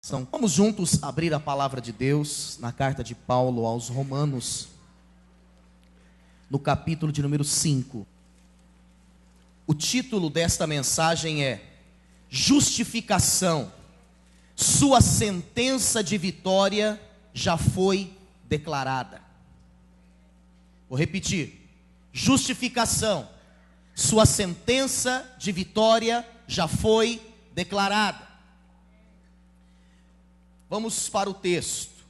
Vamos juntos abrir a palavra de Deus na carta de Paulo aos Romanos, no capítulo de número 5. O título desta mensagem é Justificação. Sua sentença de vitória já foi declarada. Vou repetir. Justificação. Sua sentença de vitória já foi declarada. Vamos para o texto.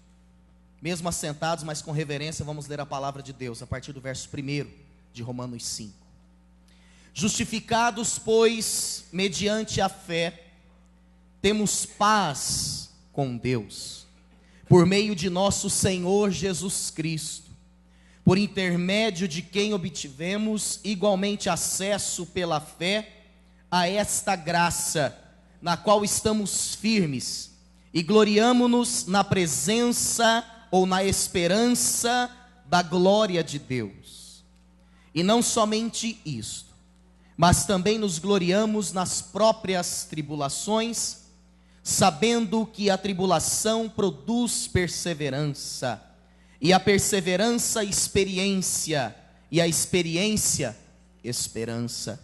Mesmo assentados, mas com reverência, vamos ler a palavra de Deus, a partir do verso 1 de Romanos 5. Justificados, pois, mediante a fé, temos paz com Deus, por meio de nosso Senhor Jesus Cristo, por intermédio de quem obtivemos igualmente acesso pela fé a esta graça, na qual estamos firmes, e gloriamo-nos na presença ou na esperança da glória de Deus. E não somente isto, mas também nos gloriamos nas próprias tribulações, sabendo que a tribulação produz perseverança, e a perseverança experiência, e a experiência esperança.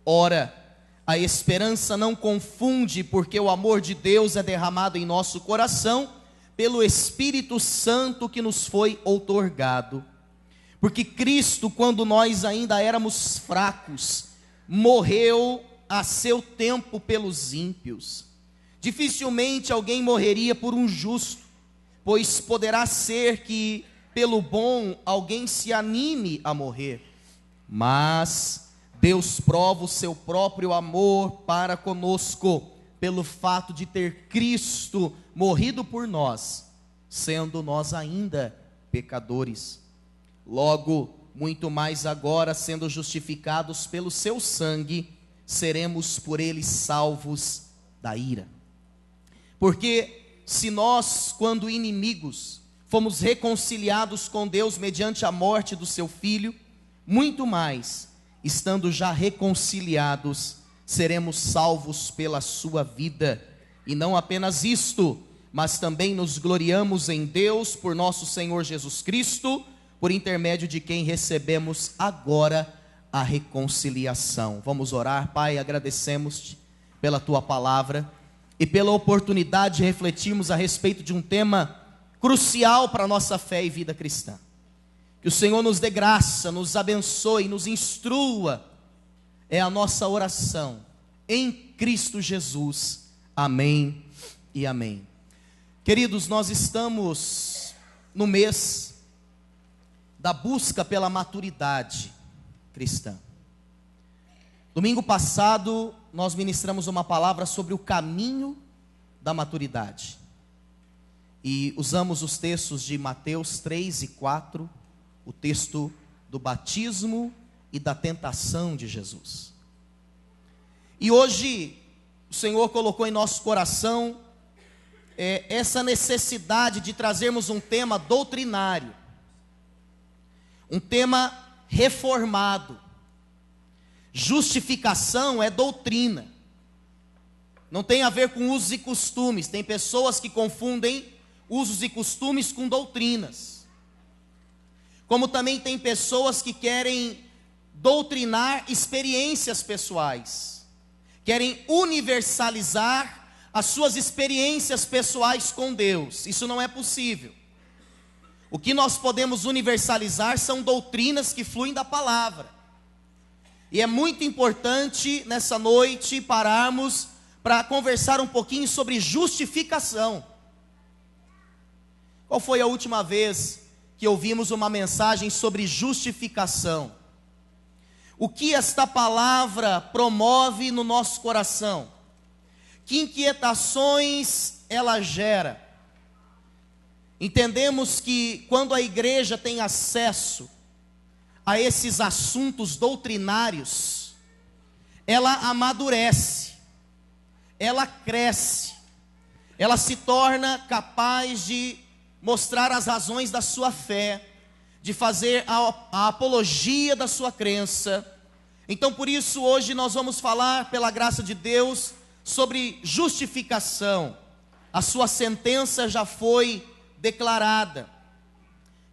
Ora, a esperança não confunde, porque o amor de Deus é derramado em nosso coração pelo Espírito Santo que nos foi outorgado. Porque Cristo, quando nós ainda éramos fracos, morreu a seu tempo pelos ímpios. Dificilmente alguém morreria por um justo, pois poderá ser que pelo bom alguém se anime a morrer. Mas Deus prova o seu próprio amor para conosco, pelo fato de ter Cristo morrido por nós, sendo nós ainda pecadores. Logo, muito mais agora, sendo justificados pelo seu sangue, seremos por ele salvos da ira. Porque se nós, quando inimigos, fomos reconciliados com Deus mediante a morte do seu Filho, muito mais, estando já reconciliados, seremos salvos pela sua vida. E não apenas isto, mas também nos gloriamos em Deus por nosso Senhor Jesus Cristo, por intermédio de quem recebemos agora a reconciliação. Vamos orar. Pai, agradecemos-te pela tua palavra e pela oportunidade de refletirmos a respeito de um tema crucial para a nossa fé e vida cristã. Que o Senhor nos dê graça, nos abençoe, nos instrua, é a nossa oração, em Cristo Jesus, amém e amém. Queridos, nós estamos no mês da busca pela maturidade cristã. Domingo passado, nós ministramos uma palavra sobre o caminho da maturidade, e usamos os textos de Mateus 3 e 4, o texto do batismo e da tentação de Jesus. E hoje o Senhor colocou em nosso coração essa necessidade de trazermos um tema doutrinário, um tema reformado. Justificação é doutrina, não tem a ver com usos e costumes. Tem pessoas que confundem usos e costumes com doutrinas. Como também tem pessoas que querem doutrinar experiências pessoais, querem universalizar as suas experiências pessoais com Deus. Isso não é possível. O que nós podemos universalizar são doutrinas que fluem da palavra. E é muito importante nessa noite pararmos para conversar um pouquinho sobre justificação. Qual foi a última vez que ouvimos uma mensagem sobre justificação? O que esta palavra promove no nosso coração? Que inquietações ela gera? Entendemos que quando a igreja tem acesso a esses assuntos doutrinários, ela amadurece, ela cresce, ela se torna capaz de mostrar as razões da sua fé, de fazer a apologia da sua crença. Então por isso hoje nós vamos falar, pela graça de Deus, sobre justificação. a sua sentença já foi declarada.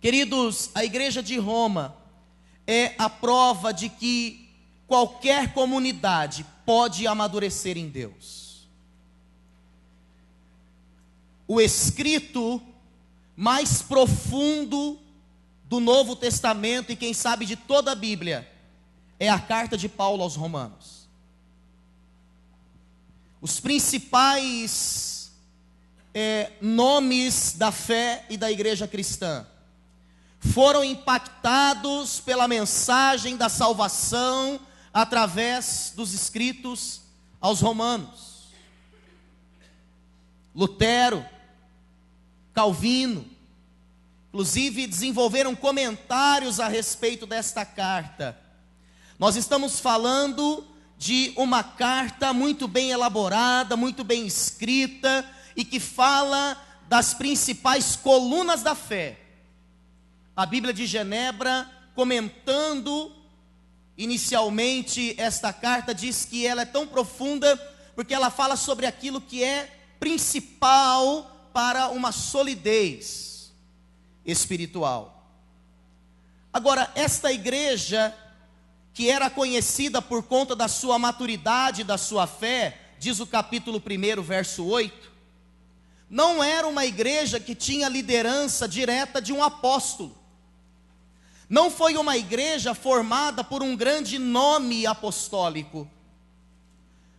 Queridos, a igreja de Roma é a prova de que qualquer comunidade pode amadurecer em Deus. O escrito mais profundo do Novo Testamento, e quem sabe de toda a Bíblia, é a carta de Paulo aos Romanos. Os principais nomes da fé e da igreja cristã foram impactados pela mensagem da salvação através dos escritos aos Romanos. Lutero, Calvino, inclusive desenvolveram comentários a respeito desta carta. Nós estamos falando de uma carta muito bem elaborada, muito bem escrita, e que fala das principais colunas da fé. A Bíblia de Genebra, comentando inicialmente esta carta, diz que ela é tão profunda porque ela fala sobre aquilo que é principal para uma solidez espiritual. Agora, esta igreja, que era conhecida por conta da sua maturidade, da sua fé, diz o capítulo 1, verso 8, não era uma igreja que tinha liderança direta de um apóstolo. Não foi uma igreja formada por um grande nome apostólico.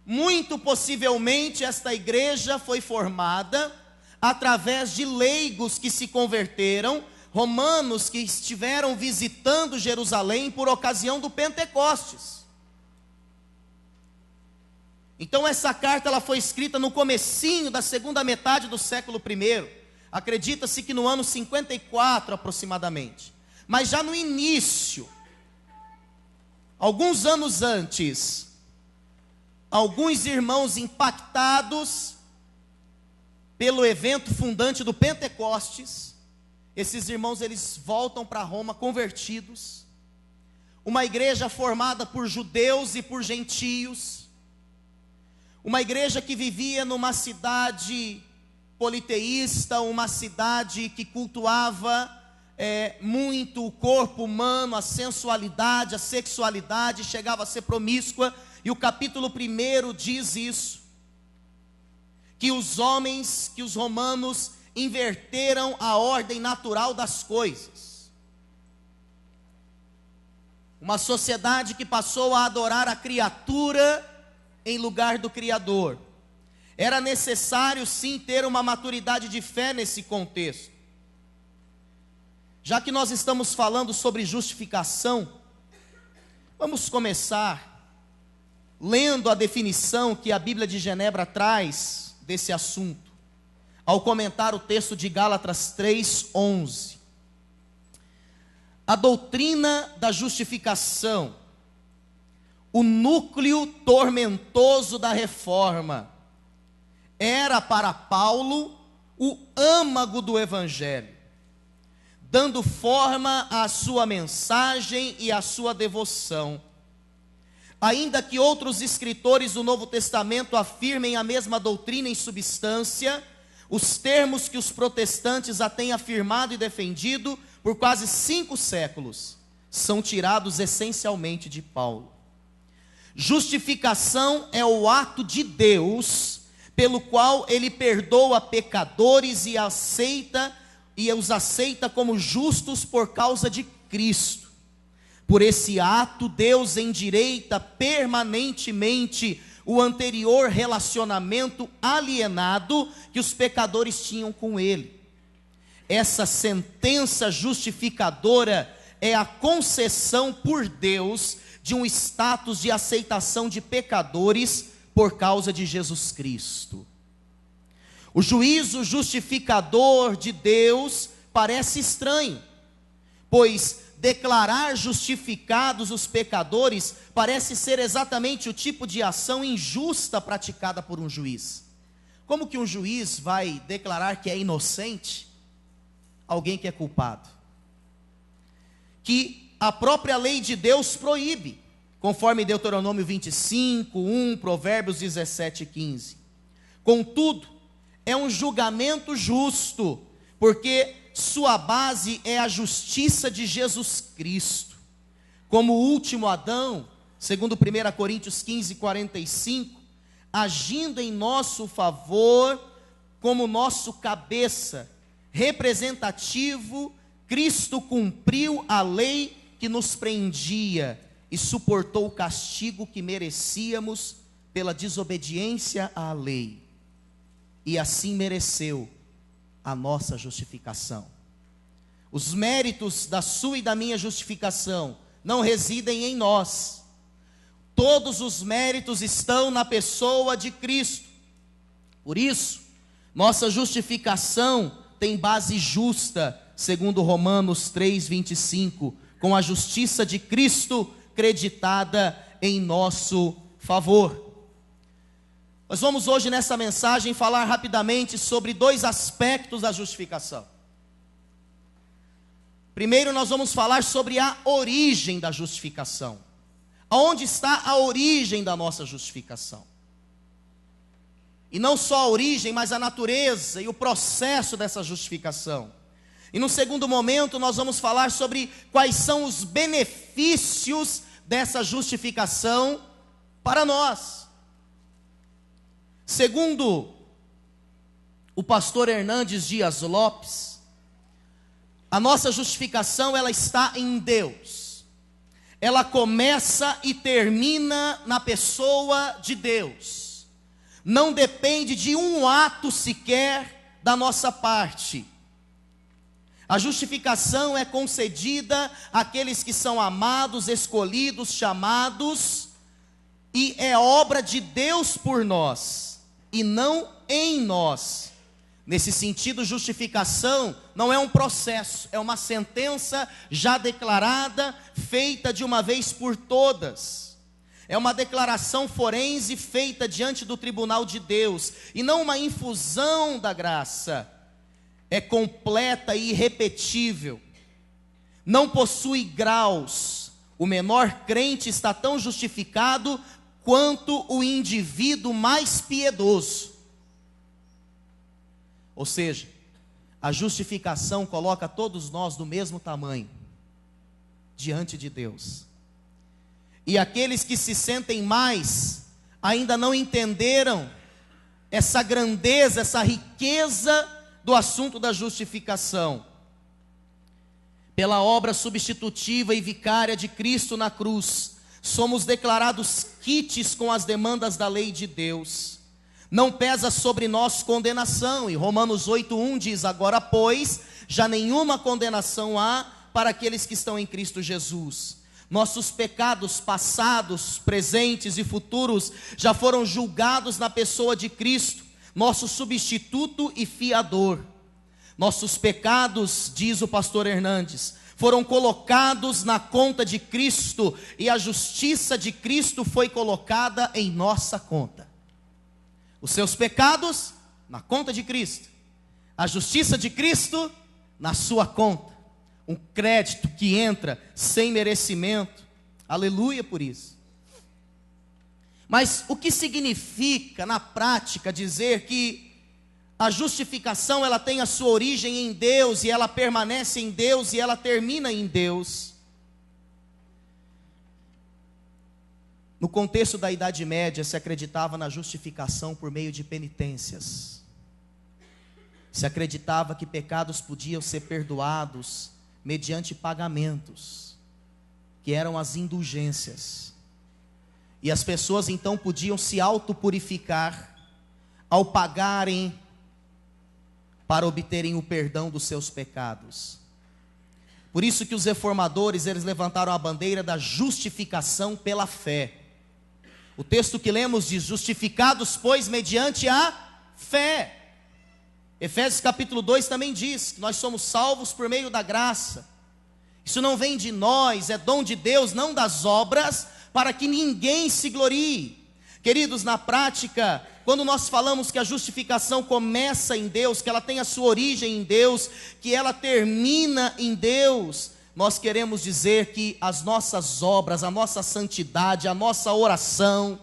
Muito possivelmente esta igreja foi formada através de leigos que se converteram, romanos que estiveram visitando Jerusalém por ocasião do Pentecostes. Então essa carta ela foi escrita no comecinho da segunda metade do século I. Acredita-se que no ano 54 aproximadamente. Mas já no início, alguns anos antes, alguns irmãos impactados pelo evento fundante do Pentecostes, esses irmãos eles voltam para Roma convertidos, uma igreja formada por judeus e por gentios, uma igreja que vivia numa cidade politeísta, uma cidade que cultuava muito o corpo humano, a sensualidade, a sexualidade, chegava a ser promíscua, e o capítulo 1 diz isso, que os romanos inverteram a ordem natural das coisas. Uma sociedade que passou a adorar a criatura em lugar do Criador. Era necessário sim ter uma maturidade de fé nesse contexto. Já que nós estamos falando sobre justificação, vamos começar lendo a definição que a Bíblia de Genebra traz desse assunto, ao comentar o texto de Gálatas 3:11. A doutrina da justificação, o núcleo tormentoso da reforma, era para Paulo o âmago do Evangelho, dando forma à sua mensagem e à sua devoção. Ainda que outros escritores do Novo Testamento afirmem a mesma doutrina em substância, os termos que os protestantes a têm afirmado e defendido por quase 5 séculos são tirados essencialmente de Paulo. Justificação é o ato de Deus pelo qual ele perdoa pecadores e os aceita como justos por causa de Cristo. Por esse ato, Deus endireita permanentemente o anterior relacionamento alienado que os pecadores tinham com Ele. Essa sentença justificadora é a concessão por Deus de um status de aceitação de pecadores por causa de Jesus Cristo. O juízo justificador de Deus parece estranho, pois declarar justificados os pecadores parece ser exatamente o tipo de ação injusta praticada por um juiz. Como que um juiz vai declarar que é inocente alguém que é culpado? Que a própria lei de Deus proíbe, conforme Deuteronômio 25:1, Provérbios 17:15. Contudo, é um julgamento justo, porque sua base é a justiça de Jesus Cristo. Como o último Adão, segundo 1 Coríntios 15:45, agindo em nosso favor, como nosso cabeça, representativo, Cristo cumpriu a lei que nos prendia e suportou o castigo que merecíamos pela desobediência à lei, e assim mereceu a nossa justificação. Os méritos da sua e da minha justificação não residem em nós. Todos os méritos estão na pessoa de Cristo. Por isso, nossa justificação tem base justa, segundo Romanos 3:25, com a justiça de Cristo creditada em nosso favor. Nós vamos hoje nessa mensagem falar rapidamente sobre dois aspectos da justificação. Primeiro, nós vamos falar sobre a origem da justificação. Aonde está a origem da nossa justificação? E não só a origem, mas a natureza e o processo dessa justificação. E no segundo momento, nós vamos falar sobre quais são os benefícios dessa justificação para nós. Segundo o pastor Hernandes Dias Lopes, a nossa justificação, ela está em Deus. Ela começa e termina na pessoa de Deus. Não depende de um ato sequer da nossa parte. A justificação é concedida àqueles que são amados, escolhidos, chamados, e é obra de Deus por nós, e não em nós. Nesse sentido, justificação não é um processo, é uma sentença já declarada, feita de uma vez por todas. É uma declaração forense feita diante do tribunal de Deus, e não uma infusão da graça. É completa e irrepetível. Não possui graus. O menor crente está tão justificado quanto o indivíduo mais piedoso. Ou seja, a justificação coloca todos nós do mesmo tamanho diante de Deus. E aqueles que se sentem mais ainda não entenderam essa grandeza, essa riqueza do assunto da justificação. Pela obra substitutiva e vicária de Cristo na cruz, somos declarados quites com as demandas da lei de Deus. Não pesa sobre nós condenação, e Romanos 8:1 diz: agora, pois, já nenhuma condenação há para aqueles que estão em Cristo Jesus. Nossos pecados passados, presentes e futuros já foram julgados na pessoa de Cristo, nosso substituto e fiador. Nossos pecados, diz o pastor Hernandes, foram colocados na conta de Cristo, e a justiça de Cristo foi colocada em nossa conta. Os seus pecados na conta de Cristo, a justiça de Cristo na sua conta. Um crédito que entra sem merecimento. Aleluia por isso. Mas o que significa na prática dizer que a justificação, ela tem a sua origem em Deus, e ela permanece em Deus, e ela termina em Deus? No contexto da Idade Média, se acreditava na justificação por meio de penitências. Se acreditava que pecados podiam ser perdoados mediante pagamentos, que eram as indulgências. E as pessoas então podiam se autopurificar ao pagarem para obterem o perdão dos seus pecados. Por isso que os reformadores, eles levantaram a bandeira da justificação pela fé. O texto que lemos diz: justificados, pois, mediante a fé. Efésios capítulo 2 também diz que nós somos salvos por meio da graça. Isso não vem de nós, é dom de Deus, não das obras, para que ninguém se glorie. Queridos, na prática, quando nós falamos que a justificação começa em Deus, que ela tem a sua origem em Deus, que ela termina em Deus, nós queremos dizer que as nossas obras, a nossa santidade, a nossa oração,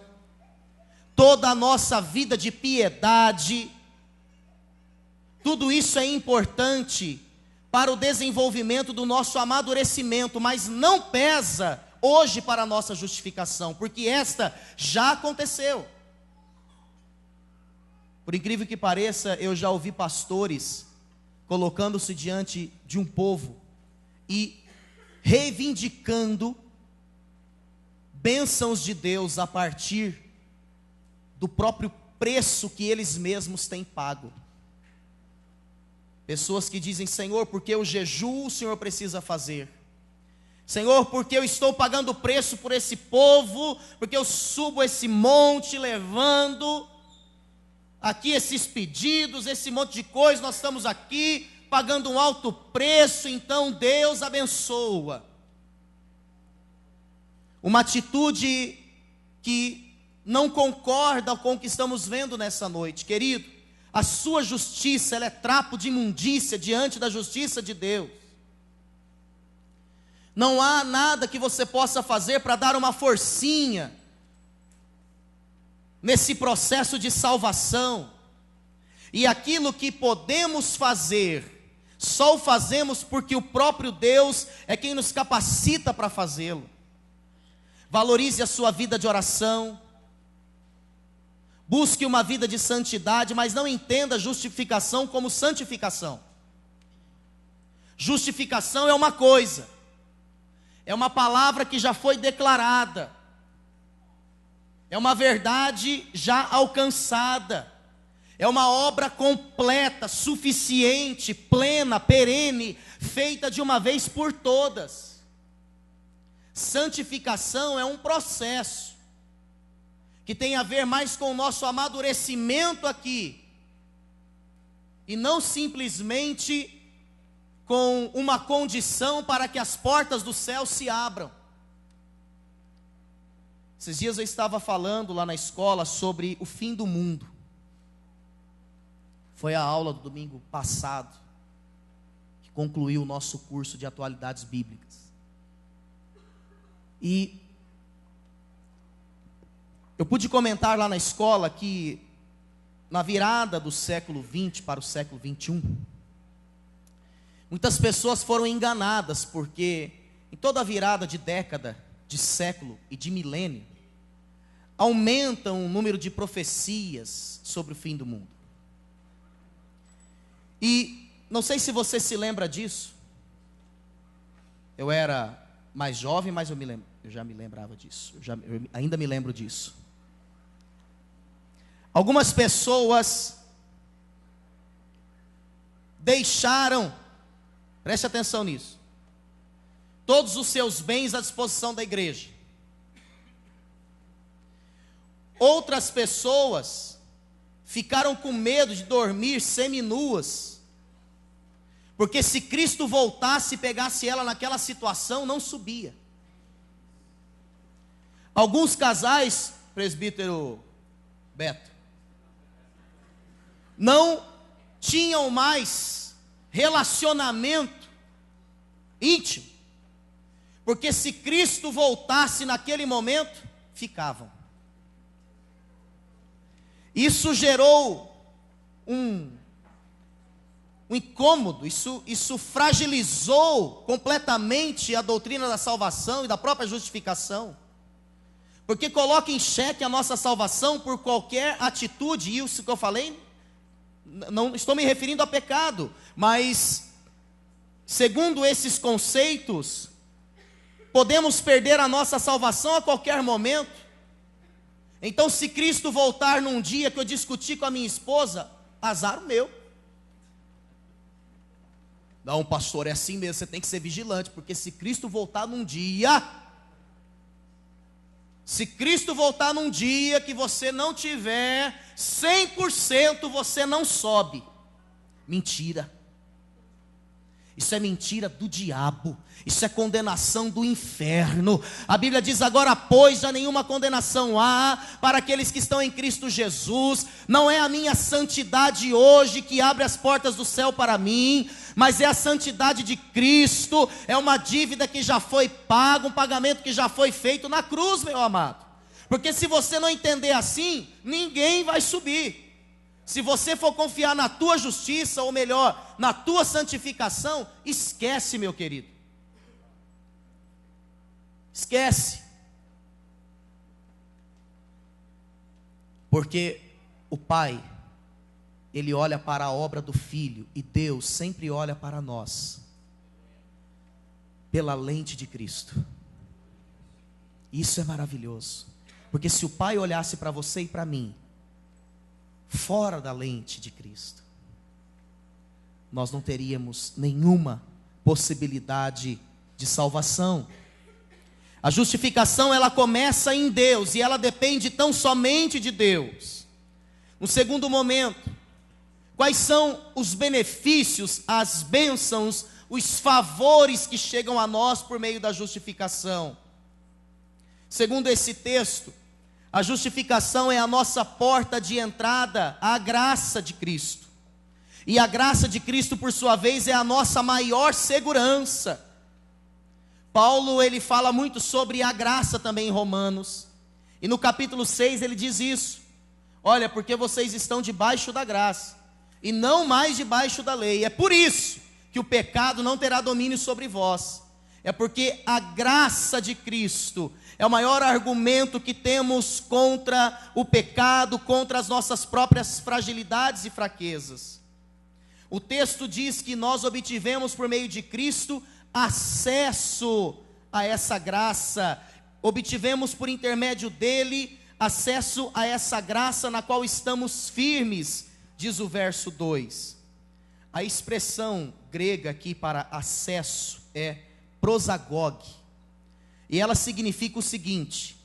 toda a nossa vida de piedade, Tudo isso é importante para o desenvolvimento do nosso amadurecimento, mas não pesa hoje para a nossa justificação, porque esta já aconteceu. Por incrível que pareça, eu já ouvi pastores colocando-se diante de um povo e reivindicando bênçãos de Deus a partir do próprio preço que eles mesmos têm pago. Pessoas que dizem: Senhor, porque eu jejuo, o Senhor precisa fazer. Senhor, porque eu estou pagando preço por esse povo, porque eu subo esse monte levando aqui esses pedidos, esse monte de coisa, nós estamos aqui pagando um alto preço, então Deus abençoa. Uma atitude que não concorda com o que estamos vendo nessa noite. Querido, a sua justiça, ela é trapo de imundícia diante da justiça de Deus. Não há nada que você possa fazer para dar uma forcinha nesse processo de salvação. E aquilo que podemos fazer, só o fazemos porque o próprio Deus é quem nos capacita para fazê-lo. Valorize a sua vida de oração. Busque uma vida de santidade, mas não entenda justificação como santificação. Justificação é uma coisa, é uma palavra que já foi declarada, é uma verdade já alcançada, é uma obra completa, suficiente, plena, perene, feita de uma vez por todas. Santificação é um processo que tem a ver mais com o nosso amadurecimento aqui, e não simplesmente com uma condição para que as portas do céu se abram. Esses dias eu estava falando lá na escola sobre o fim do mundo. Foi a aula do domingo passado que concluiu o nosso curso de atualidades bíblicas. E eu pude comentar lá na escola que na virada do século XX para o século XXI, muitas pessoas foram enganadas, porque em toda virada de década, de século e de milênio, aumenta o número de profecias sobre o fim do mundo. E não sei se você se lembra disso. Eu era mais jovem, mas eu já me lembrava disso. Eu ainda me lembro disso. Algumas pessoas deixaram, preste atenção nisso, todos os seus bens à disposição da igreja. Outras pessoas ficaram com medo de dormir seminuas, porque se Cristo voltasse e pegasse ela naquela situação, não subia. Alguns casais, presbítero Beto, não tinham mais relacionamento íntimo, porque se Cristo voltasse naquele momento, ficavam. Isso gerou um incômodo, isso fragilizou completamente a doutrina da salvação e da própria justificação, porque coloca em xeque a nossa salvação por qualquer atitude. E isso que eu falei, não estou me referindo a pecado, mas segundo esses conceitos, podemos perder a nossa salvação a qualquer momento. Então, se Cristo voltar num dia que eu discuti com a minha esposa, azar o meu. Não, pastor, é assim mesmo, você tem que ser vigilante, porque se Cristo voltar num dia, que você não tiver 100%, você não sobe. Mentira. Isso é mentira do diabo. Isso é condenação do inferno. A Bíblia diz: agora, pois, já nenhuma condenação há para aqueles que estão em Cristo Jesus. Não é a minha santidade hoje que abre as portas do céu para mim, mas é a santidade de Cristo. É uma dívida que já foi paga, um pagamento que já foi feito na cruz, meu amado. Porque se você não entender assim, ninguém vai subir. Se você for confiar na tua justiça, ou melhor, na tua santificação, esquece, meu querido. Esquece. Porque o Pai, Ele olha para a obra do Filho, e Deus sempre olha para nós pela lente de Cristo. Isso é maravilhoso. Porque se o Pai olhasse para você e para mim fora da lente de Cristo, nós não teríamos nenhuma possibilidade de salvação. A justificação, ela começa em Deus, e ela depende tão somente de Deus. No segundo momento, quais são os benefícios, as bênçãos, os favores que chegam a nós por meio da justificação? Segundo esse texto, a justificação é a nossa porta de entrada à graça de Cristo. E a graça de Cristo, por sua vez, é a nossa maior segurança. Paulo, ele fala muito sobre a graça também em Romanos. E no capítulo 6 ele diz isso. Olha, porque vocês estão debaixo da graça, e não mais debaixo da lei. É por isso que o pecado não terá domínio sobre vós. É porque a graça de Cristo é o maior argumento que temos contra o pecado, contra as nossas próprias fragilidades e fraquezas. O texto diz que nós obtivemos por meio de Cristo acesso a essa graça. Obtivemos por intermédio dele acesso a essa graça na qual estamos firmes, diz o verso 2. A expressão grega aqui para acesso é prosagog, e ela significa o seguinte: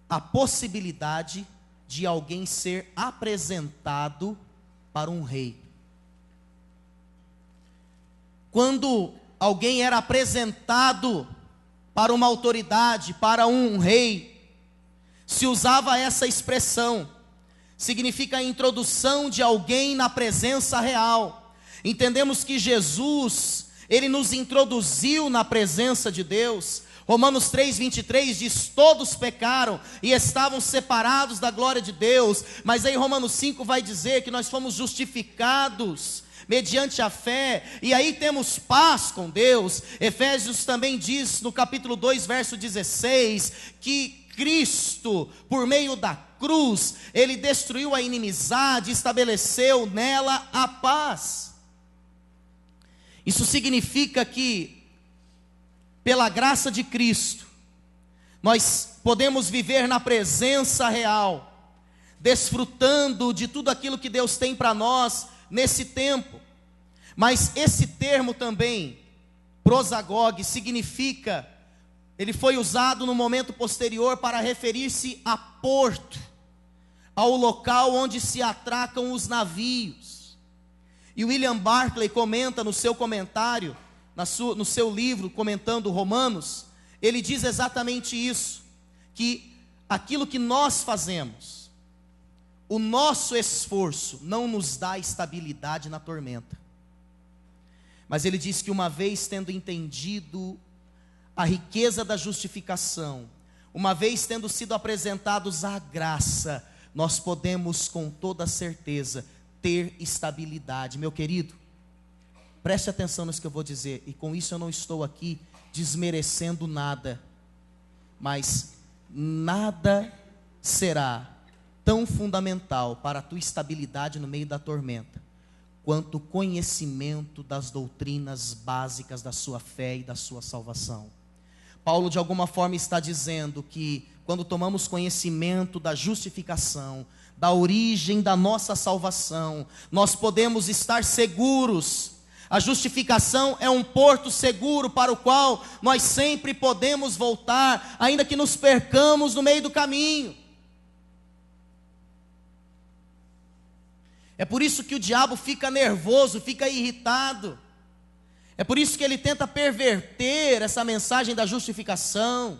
a possibilidade de alguém ser apresentado para um rei. Quando alguém era apresentado para uma autoridade, para um rei, se usava essa expressão. Significa a introdução de alguém na presença real. Entendemos que Jesus, ele nos introduziu na presença de Deus. Romanos 3:23 diz: todos pecaram e estavam separados da glória de Deus. Mas aí Romanos 5 vai dizer que nós fomos justificados mediante a fé, e aí temos paz com Deus. Efésios também diz no capítulo 2, verso 16, que Cristo, por meio da cruz, ele destruiu a inimizade, estabeleceu nela a paz. Isso significa que, pela graça de Cristo, nós podemos viver na presença real, desfrutando de tudo aquilo que Deus tem para nós nesse tempo. Mas esse termo também, prosagog, significa, ele foi usado no momento posterior para referir-se a porto, ao local onde se atracam os navios. E William Barclay comenta no seu comentário, no seu livro comentando Romanos, ele diz exatamente isso, que aquilo que nós fazemos, o nosso esforço não nos dá estabilidade na tormenta. Mas ele diz que uma vez tendo entendido a riqueza da justificação, uma vez tendo sido apresentados à graça, nós podemos com toda certeza ter estabilidade. Meu querido, preste atenção nisso que eu vou dizer, e com isso eu não estou aqui desmerecendo nada, mas nada será tão fundamental para a tua estabilidade no meio da tormenta, quanto o conhecimento das doutrinas básicas da sua fé e da sua salvação. Paulo de alguma forma está dizendo que quando tomamos conhecimento da justificação, da origem da nossa salvação, nós podemos estar seguros. A justificação é um porto seguro para o qual nós sempre podemos voltar, ainda que nos percamos no meio do caminho. É por isso que o diabo fica nervoso, fica irritado. É por isso que ele tenta perverter essa mensagem da justificação,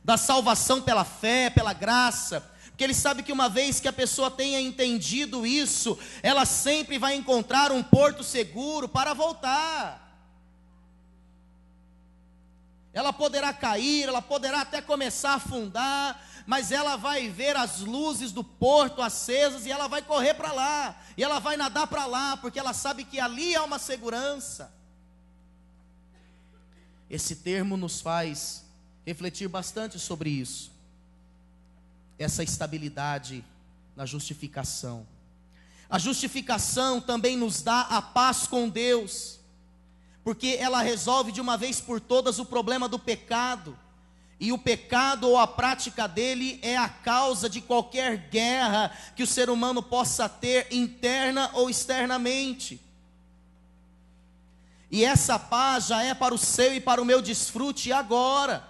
da salvação pela fé, pela graça. Porque ele sabe que uma vez que a pessoa tenha entendido isso, ela sempre vai encontrar um porto seguro para voltar. Ela poderá cair, ela poderá até começar a afundar, mas ela vai ver as luzes do porto acesas e ela vai correr para lá, e ela vai nadar para lá, porque ela sabe que ali há uma segurança. Esse termo nos faz refletir bastante sobre isso, essa estabilidade na justificação. A justificação também nos dá a paz com Deus, porque ela resolve de uma vez por todas o problema do pecado, e o pecado ou a prática dele é a causa de qualquer guerra que o ser humano possa ter, interna ou externamente. E essa paz já é para o seu e para o meu desfrute agora.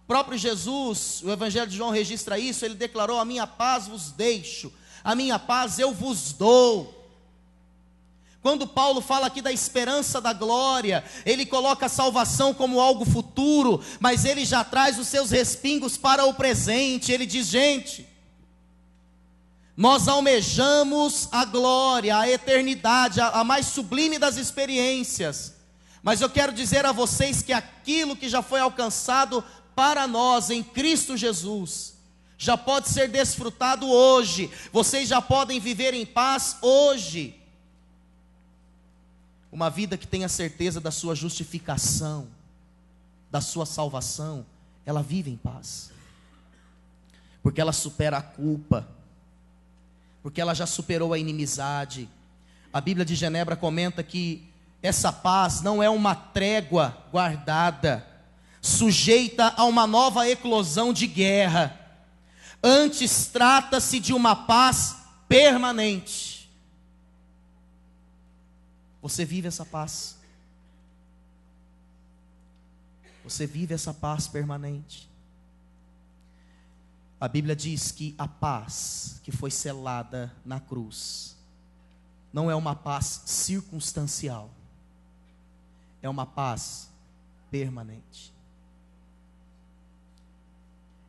O próprio Jesus, o Evangelho de João registra isso, ele declarou: a minha paz vos deixo, a minha paz eu vos dou. Quando Paulo fala aqui da esperança da glória, ele coloca a salvação como algo futuro, mas ele já traz os seus respingos para o presente. Ele diz: gente, nós almejamos a glória, a eternidade, a mais sublime das experiências, mas eu quero dizer a vocês que aquilo que já foi alcançado para nós em Cristo Jesus, já pode ser desfrutado hoje. Vocês já podem viver em paz hoje. Uma vida que tem a certeza da sua justificação, da sua salvação, ela vive em paz, porque ela supera a culpa, porque ela já superou a inimizade. A Bíblia de Genebra comenta que essa paz não é uma trégua guardada, sujeita a uma nova eclosão de guerra. Antes trata-se de uma paz permanente. Você vive essa paz? Você vive essa paz permanente? A Bíblia diz que a paz que foi selada na cruz não é uma paz circunstancial, é uma paz permanente.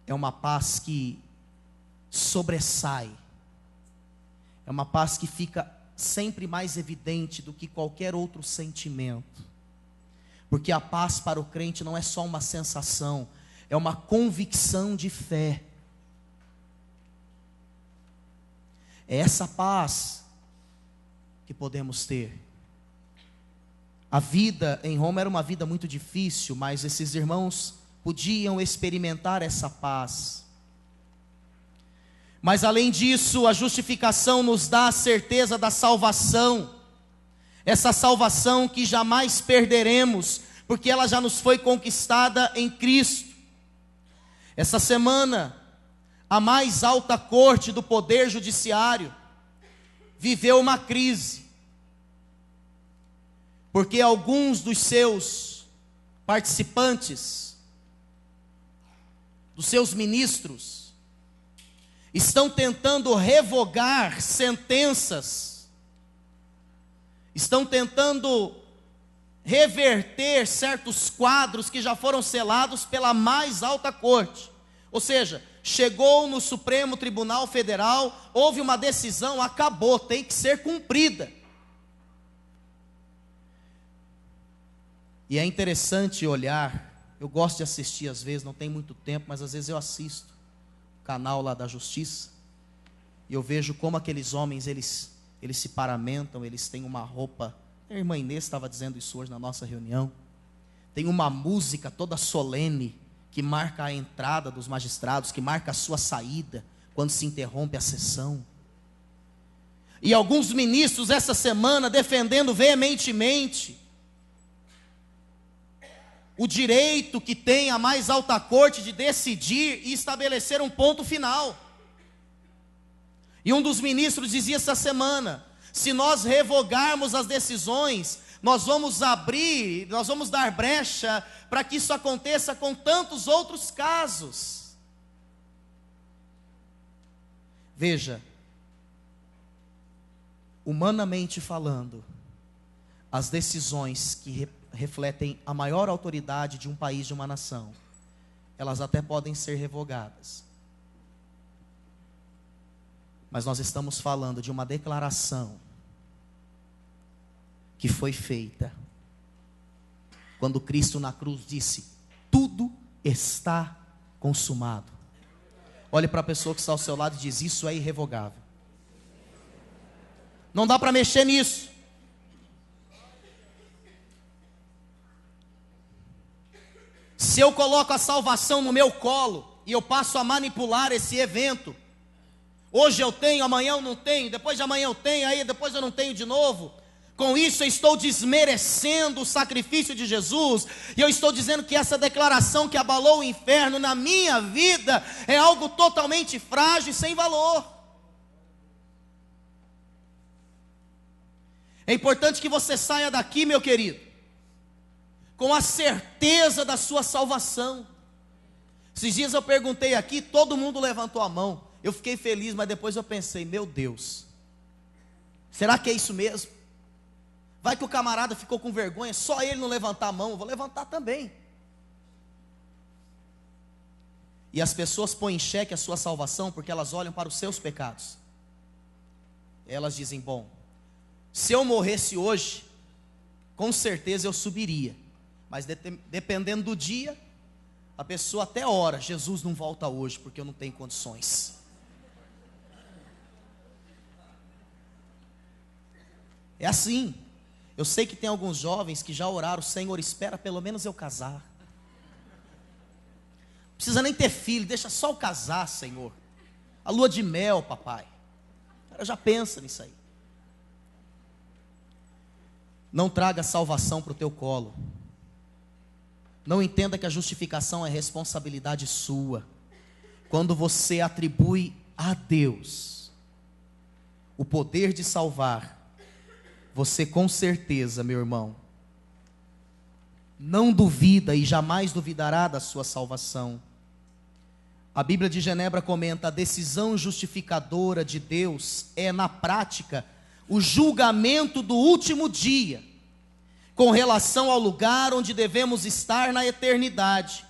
É uma paz que sobressai, é uma paz que fica sempre mais evidente do que qualquer outro sentimento, porque a paz para o crente não é só uma sensação, é uma convicção de fé. É essa paz que podemos ter. A vida em Roma era uma vida muito difícil, mas esses irmãos podiam experimentar essa paz. Mas além disso, a justificação nos dá a certeza da salvação, essa salvação que jamais perderemos, porque ela já nos foi conquistada em Cristo. Essa semana, a mais alta corte do poder judiciário viveu uma crise, porque alguns dos seus participantes, dos seus ministros, estão tentando revogar sentenças, estão tentando reverter certos quadros que já foram selados pela mais alta corte. Ou seja, chegou no Supremo Tribunal Federal, houve uma decisão, acabou, tem que ser cumprida. E é interessante olhar, eu gosto de assistir às vezes, não tem muito tempo, mas às vezes eu assisto o canal lá da Justiça, e eu vejo como aqueles homens, eles se paramentam, eles têm uma roupa, a irmã Inês estava dizendo isso hoje na nossa reunião, tem uma música toda solene, que marca a entrada dos magistrados, que marca a sua saída, quando se interrompe a sessão. E alguns ministros essa semana defendendo veementemente o direito que tem a mais alta corte de decidir e estabelecer um ponto final. E um dos ministros dizia essa semana: se nós revogarmos as decisões, nós vamos dar brecha para que isso aconteça com tantos outros casos. Veja, humanamente falando, as decisões que refletem a maior autoridade de um país, de uma nação, elas até podem ser revogadas. Mas nós estamos falando de uma declaração que foi feita quando Cristo na cruz disse: tudo está consumado. Olhe para a pessoa que está ao seu lado e diz: isso é irrevogável. Não dá para mexer nisso. Se eu coloco a salvação no meu colo e eu passo a manipular esse evento, hoje eu tenho, amanhã eu não tenho, depois de amanhã eu tenho, aí depois eu não tenho de novo. Com isso eu estou desmerecendo o sacrifício de Jesus, e eu estou dizendo que essa declaração que abalou o inferno na minha vida é algo totalmente frágil e sem valor. É importante que você saia daqui, meu querido, com a certeza da sua salvação. Esses dias eu perguntei aqui, todo mundo levantou a mão. Eu fiquei feliz, mas depois eu pensei: meu Deus, será que é isso mesmo? Vai que o camarada ficou com vergonha, só ele não levantar a mão, eu vou levantar também. E as pessoas põem em xeque a sua salvação porque elas olham para os seus pecados. Elas dizem: bom, se eu morresse hoje, com certeza eu subiria. Mas dependendo do dia, a pessoa até ora: Jesus não volta hoje porque eu não tenho condições. É assim. Eu sei que tem alguns jovens que já oraram: Senhor, espera pelo menos eu casar. Não precisa nem ter filho, deixa só eu casar, Senhor. A lua de mel, papai. O cara já pensa nisso aí. Não traga salvação para o teu colo. Não entenda que a justificação é responsabilidade sua. Quando você atribui a Deus o poder de salvar, você com certeza, meu irmão, não duvida e jamais duvidará da sua salvação. A Bíblia de Genebra comenta: a decisão justificadora de Deus é, na prática, o julgamento do último dia, com relação ao lugar onde devemos estar na eternidade.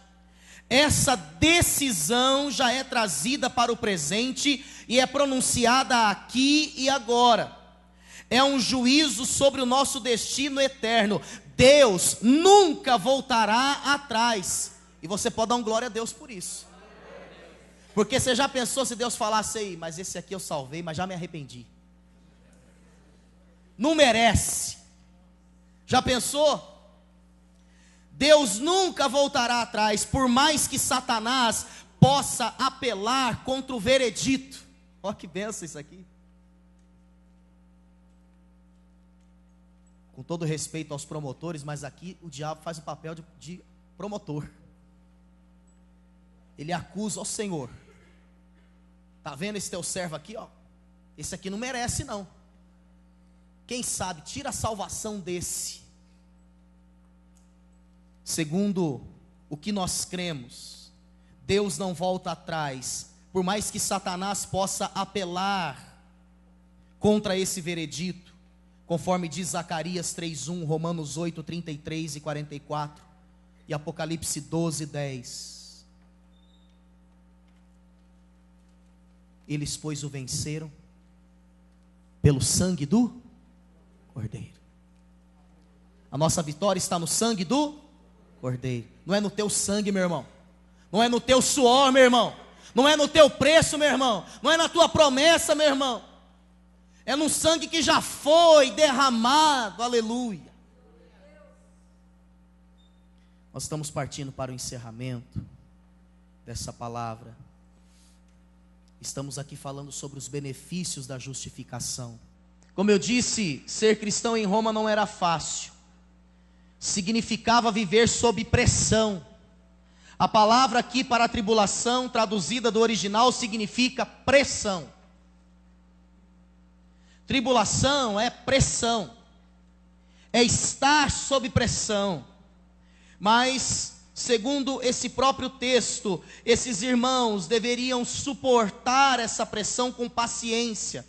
Essa decisão já é trazida para o presente e é pronunciada aqui e agora. É um juízo sobre o nosso destino eterno. Deus nunca voltará atrás. E você pode dar um glória a Deus por isso. Porque você já pensou se Deus falasse aí: mas esse aqui eu salvei, mas já me arrependi. Não merece. Já pensou? Deus nunca voltará atrás, por mais que Satanás possa apelar contra o veredito. Olha que benção isso aqui. Com todo respeito aos promotores, mas aqui o diabo faz o papel de promotor. Ele acusa: ó Senhor, está vendo esse teu servo aqui, ó? Esse aqui não merece não. Quem sabe, tira a salvação desse. Segundo o que nós cremos, Deus não volta atrás, por mais que Satanás possa apelar contra esse veredito. Conforme diz Zacarias 3:1, Romanos 8:33 e 44, e Apocalipse 12:10. Eles, pois, o venceram pelo sangue do Cordeiro. A nossa vitória está no sangue do Cordeiro. Não é no teu sangue, meu irmão. Não é no teu suor, meu irmão. Não é no teu preço, meu irmão. Não é na tua promessa, meu irmão. É no sangue que já foi derramado, aleluia. Nós estamos partindo para o encerramento dessa palavra. Estamos aqui falando sobre os benefícios da justificação. Como eu disse, ser cristão em Roma não era fácil. Significava viver sob pressão. A palavra aqui para a tribulação, traduzida do original, significa pressão. Tribulação é pressão, é estar sob pressão. Mas, segundo esse próprio texto, esses irmãos deveriam suportar essa pressão com paciência.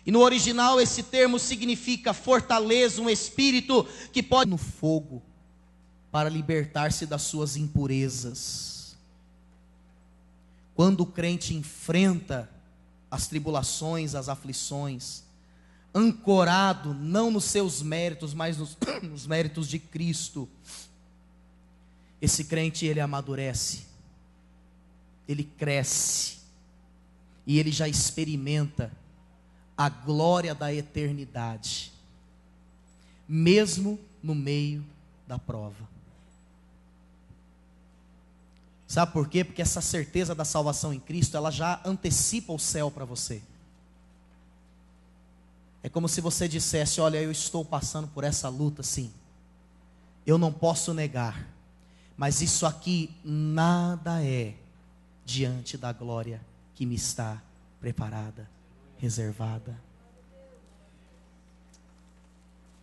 E no original esse termo significa fortaleza, um espírito que pode no fogo para libertar-se das suas impurezas. Quando o crente enfrenta as tribulações, as aflições, ancorado não nos seus méritos, mas nos méritos de Cristo, esse crente, ele amadurece, ele cresce, e ele já experimenta a glória da eternidade, mesmo no meio da prova. Sabe por quê? Porque essa certeza da salvação em Cristo, ela já antecipa o céu para você. É como se você dissesse: olha, eu estou passando por essa luta, sim, eu não posso negar, mas isso aqui nada é diante da glória que me está preparada, reservada.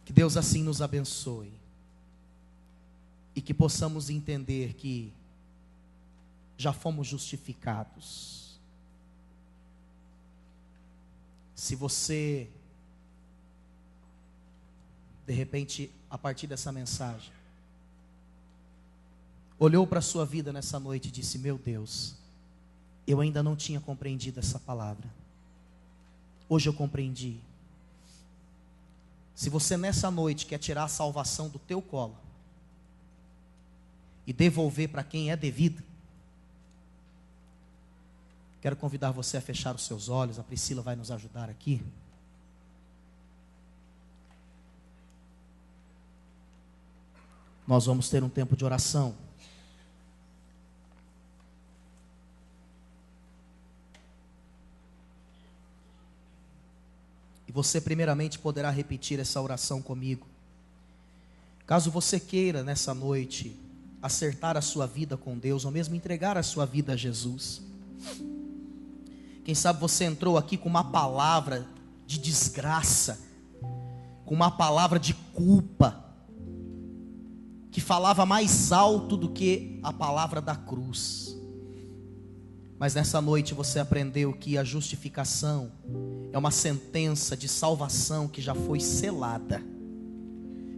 Que Deus assim nos abençoe, e que possamos entender que já fomos justificados. Se você, de repente, a partir dessa mensagem, olhou para a sua vida nessa noite e disse: meu Deus, eu ainda não tinha compreendido essa palavra, hoje eu compreendi. Se você nessa noite quer tirar a salvação do teu colo e devolver para quem é devido, quero convidar você a fechar os seus olhos. A Priscila vai nos ajudar aqui. Nós vamos ter um tempo de oração. E você primeiramente poderá repetir essa oração comigo. Caso você queira nessa noite acertar a sua vida com Deus, ou mesmo entregar a sua vida a Jesus. Quem sabe você entrou aqui com uma palavra de desgraça, com uma palavra de culpa, que falava mais alto do que a palavra da cruz. Mas nessa noite você aprendeu que a justificação é uma sentença de salvação que já foi selada,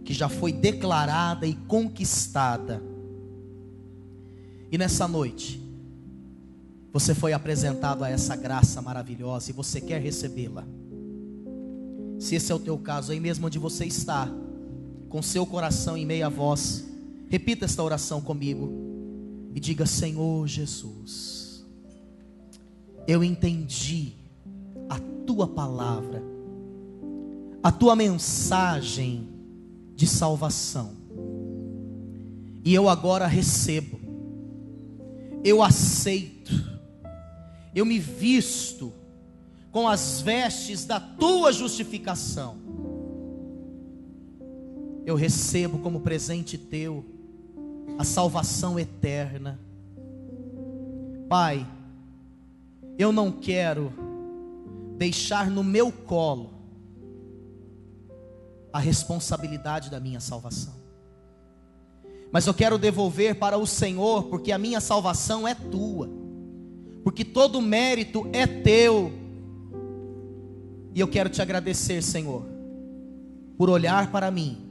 que já foi declarada e conquistada. E nessa noite você foi apresentado a essa graça maravilhosa e você quer recebê-la. Se esse é o teu caso, aí mesmo onde você está, com seu coração em meia voz, repita esta oração comigo e diga: Senhor Jesus, eu entendi a tua palavra, a tua mensagem de salvação, e eu agora recebo, eu aceito, eu me visto com as vestes da tua justificação. Eu recebo como presente teu a salvação eterna. Pai, eu não quero deixar no meu colo a responsabilidade da minha salvação, mas eu quero devolver para o Senhor, porque a minha salvação é tua, porque todo mérito é teu. E eu quero te agradecer, Senhor, por olhar para mim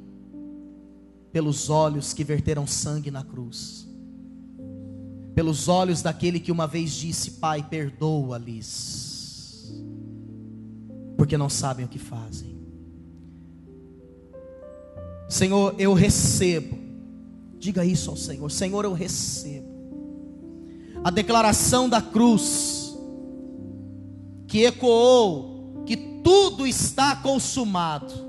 pelos olhos que verteram sangue na cruz, pelos olhos daquele que uma vez disse: Pai, perdoa-lhes, porque não sabem o que fazem. Senhor, eu recebo, diga isso ao Senhor: Senhor, eu recebo a declaração da cruz, que ecoou, que tudo está consumado.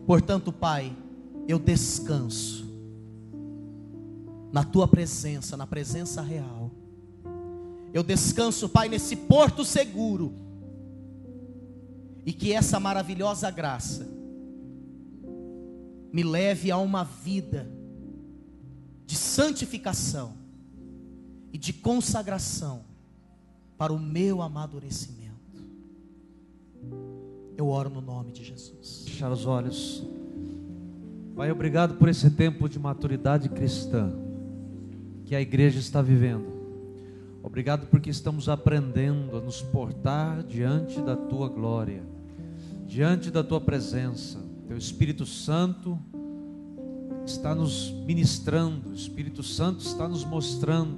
Portanto, Pai, eu descanso na tua presença, na presença real. Eu descanso, Pai, nesse porto seguro, e que essa maravilhosa graça me leve a uma vida de santificação e de consagração para o meu amadurecimento. Eu oro no nome de Jesus. Fechar os olhos. Pai, obrigado por esse tempo de maturidade cristã que a igreja está vivendo. Obrigado porque estamos aprendendo a nos portar diante da tua glória, diante da tua presença. Teu Espírito Santo está nos ministrando, o Espírito Santo está nos mostrando,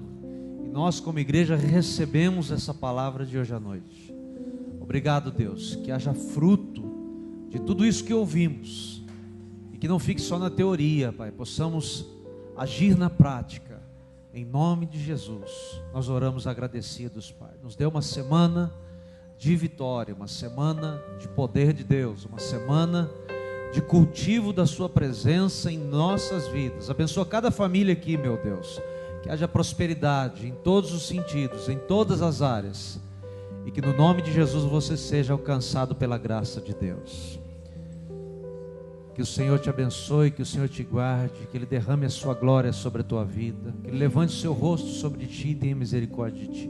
e nós como igreja recebemos essa palavra de hoje à noite. Obrigado, Deus, que haja fruto de tudo isso que ouvimos, e que não fique só na teoria, Pai, possamos agir na prática, Em nome de Jesus, nós oramos agradecidos, Pai. Nos dê uma semana de vitória, uma semana de poder de Deus, uma semana de cultivo da sua presença em nossas vidas. Abençoa cada família aqui, meu Deus, que haja prosperidade em todos os sentidos, em todas as áreas, e que no nome de Jesus você seja alcançado pela graça de Deus. Que o Senhor te abençoe, que o Senhor te guarde, que Ele derrame a sua glória sobre a tua vida, que Ele levante o seu rosto sobre ti e tenha misericórdia de ti.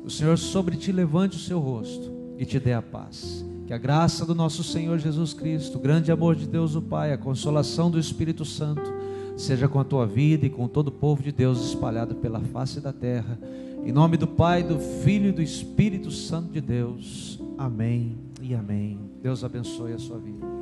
Que o Senhor sobre ti levante o seu rosto e te dê a paz. Que a graça do nosso Senhor Jesus Cristo, o grande amor de Deus o Pai, a consolação do Espírito Santo, seja com a tua vida e com todo o povo de Deus espalhado pela face da terra. Em nome do Pai, do Filho e do Espírito Santo de Deus. Amém e amém. Deus abençoe a sua vida.